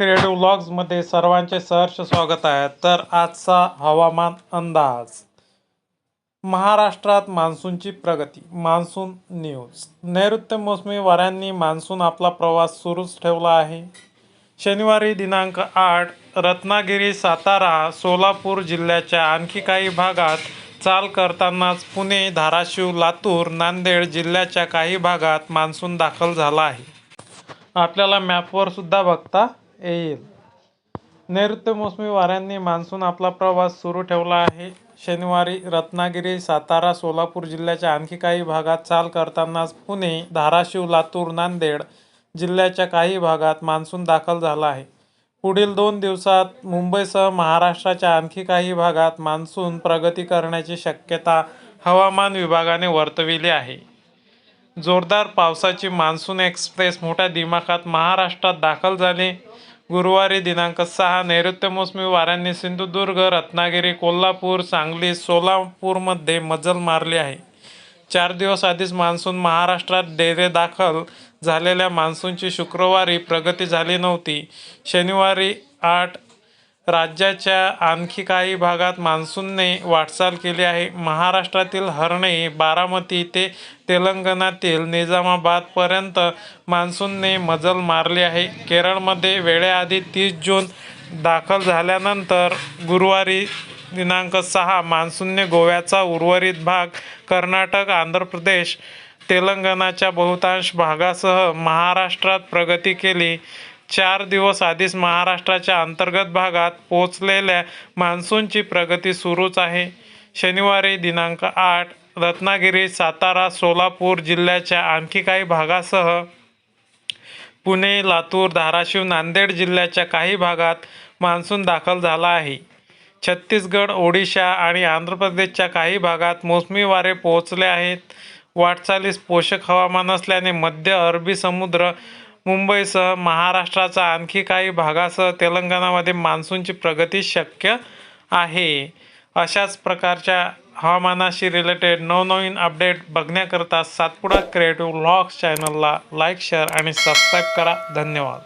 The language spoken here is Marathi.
क्रिएटिव्ह व्लॉग्समध्ये सर्वांचे सहर्ष स्वागत आहे। तर आजचा हवामान अंदाज। महाराष्ट्रात मान्सूनची प्रगती। Monsoon news. नैऋत्य मोसमी वाऱ्यांनी मान्सून आपला प्रवास सुरूच ठेवला आहे। शनिवारी दिनांक 8 रत्नागिरी, सातारा, सोलापूर जिल्ह्याच्या आणखी काही भागात चाल करतानाच पुणे, धाराशिव, लातूर, नांदेड जिल्ह्याच्या काही भागात मान्सून दाखल झाला आहे। आपल्याला मॅपवर सुद्धा बघता येईल। नैऋत्य मोसमी वाऱ्यांनी मान्सून आपला प्रवास सुरू ठेवला आहे। शनिवारी रत्नागिरी, सातारा, सोलापूर जिल्ह्याच्या आणखी काही भागात चाल करतानाच पुणे, धाराशिव, लातूर, नांदेड जिल्ह्याच्या काही भागात मान्सून दाखल झाला आहे। पुढील 2 दिवसात मुंबईसह महाराष्ट्राच्या आणखी काही भागात मान्सून प्रगती करण्याची शक्यता हवामान विभागाने वर्तविली आहे। जोरदार पावसाची मान्सून एक्सप्रेस मोठ्या दिमाखात महाराष्ट्रात दाखल झाली। गुरुवारी दिनांक 6 नैऋत्य मोसमी वाऱ्यांनी सिंधुदुर्ग, रत्नागिरी, कोल्हापूर, सांगली, सोलापूरमध्ये मजल मारली आहे। 4 दिवस आधीच मान्सून महाराष्ट्रात डेरेदाखल झालेल्या मान्सूनची शुक्रवारी प्रगती झाली नव्हती। शनिवारी 8 राज्याच्या आणखी काही भागात मान्सूनने वाटचाल केली आहे। महाराष्ट्रातील हर्णे, बारामती ते तेलंगणातील निजामाबादपर्यंत मान्सूनने मजल मारली आहे। केरळमध्ये वेळेआधी 30 जून दाखल झाल्यानंतर गुरुवारी दिनांक 6 मान्सूनने गोव्याचा उर्वरित भाग, कर्नाटक, आंध्र प्रदेश, तेलंगणाच्या बहुतांश भागासह महाराष्ट्रात प्रगती केली। 4 दिवस आधीच महाराष्ट्राच्या अंतर्गत भागात पोहोचलेल्या मान्सूनची प्रगती सुरूच आहे। शनिवारी दिनांक 8 रत्नागिरी, सातारा, सोलापूर जिल्ह्याच्या आणखी काही भागासह पुणे, लातूर, धाराशिव, नांदेड जिल्ह्याच्या काही भागात मान्सून दाखल झाला आहे। छत्तीसगड, ओडिशा आणि आंध्र प्रदेशच्या काही भागात मोसमी वारे पोहोचले आहेत। वाटचालीस पोषक हवामान असल्याने मध्य अरबी समुद्र, मुंबईसह महाराष्ट्राच्या आणखी काही भागासह तेलंगणामध्ये मान्सूनची प्रगती शक्य आहे। अशाच प्रकारच्या हवामानाशी रिलेटेड नवनवीन अपडेट बघण्याकरता सातपुडा क्रिएटिव्ह व्लॉग्स चॅनलला लाईक, शेअर आणि सबस्क्राईब करा। धन्यवाद।